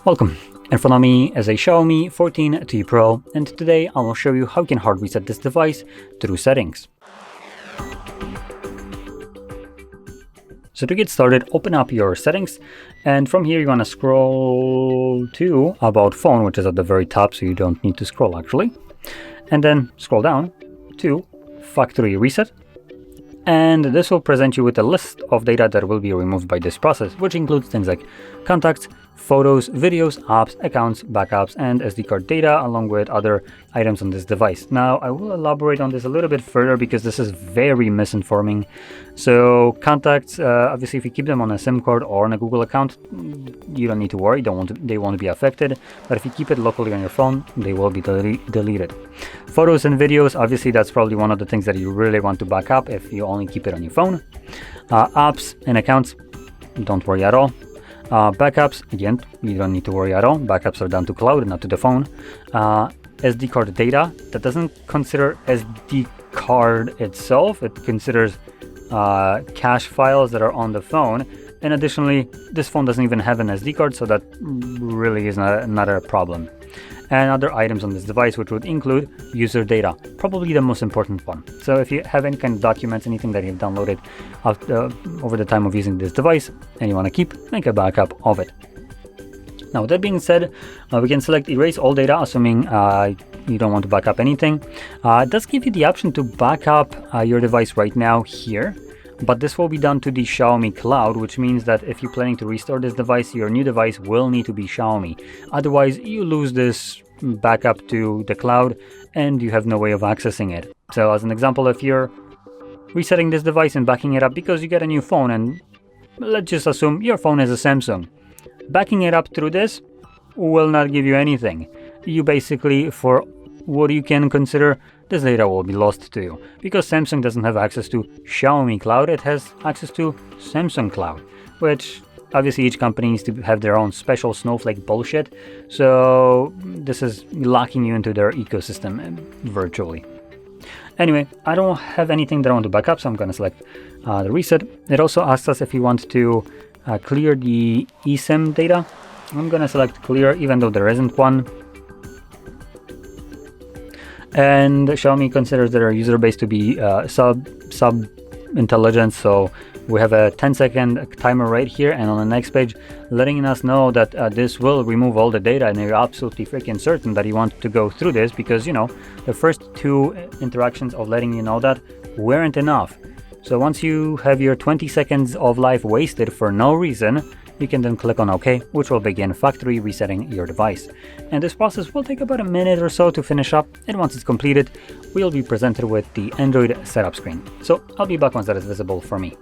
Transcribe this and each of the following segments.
Welcome, in front of me is a Xiaomi 14T Pro, and today I will show you how you can hard reset this device through settings. So to get started, open up your settings, and from here you want to scroll to About Phone, which is at the very top, so you don't need to scroll actually. And then scroll down to Factory Reset. And this will present you with a list of data that will be removed by this process, which includes things like contacts, photos, videos, apps, accounts, backups, and SD card data, along with other items on this device. Now, I will elaborate on this a little bit further because this is very misinforming. So contacts, obviously, if you keep them on a SIM card or on a Google account, you don't need to worry, they won't be affected. But if you keep it locally on your phone, they will be deleted. Photos and videos, obviously, that's probably one of the things that you really want to back up if you only keep it on your phone. Apps and accounts, don't worry at all. Backups, again, you don't need to worry at all. Backups are done to cloud, not to the phone. SD card data, that doesn't consider SD card itself. It considers cache files that are on the phone. And additionally, this phone doesn't even have an SD card, so that really is not a problem. And other items on this device, which would include user data, probably the most important one. So if you have any kind of documents, anything that you've downloaded over the time of using this device and you want to keep, make a backup of it. Now, with that being said, we can select erase all data, assuming you don't want to back up anything. It does give you the option to back up your device right now here, but this will be done to the Xiaomi cloud, which means that if you're planning to restore this device, your new device will need to be Xiaomi. Otherwise, you lose this backup to the cloud and you have no way of accessing it. So as an example, if you're resetting this device and backing it up because you get a new phone, and let's just assume your phone is a Samsung, backing it up through this will not give you anything. You basically, for what you can consider, this data will be lost to you, because Samsung doesn't have access to Xiaomi Cloud, it has access to Samsung Cloud, which obviously each company needs to have their own special snowflake bullshit, so this is locking you into their ecosystem virtually. Anyway, I don't have anything that I want to back up, so I'm going to select the reset. It also asks us if you want to clear the eSIM data. I'm going to select clear, even though there isn't one. And Xiaomi considers their user base to be sub-intelligent, so we have a 10-second timer right here, and on the next page letting us know that this will remove all the data, and you're absolutely freaking certain that you want to go through this, because, you know, the first two interactions of letting you know that weren't enough. So once you have your 20 seconds of life wasted for no reason, you can then click on OK, which will begin factory resetting your device. And this process will take about a minute or so to finish up, and once it's completed, we'll be presented with the Android setup screen. So I'll be back once that is visible for me.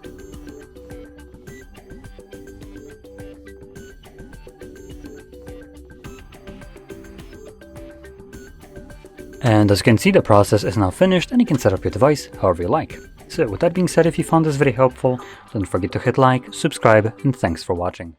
And as you can see, the process is now finished, and you can set up your device however you like. So with that being said, if you found this very helpful, don't forget to hit like, subscribe, and thanks for watching.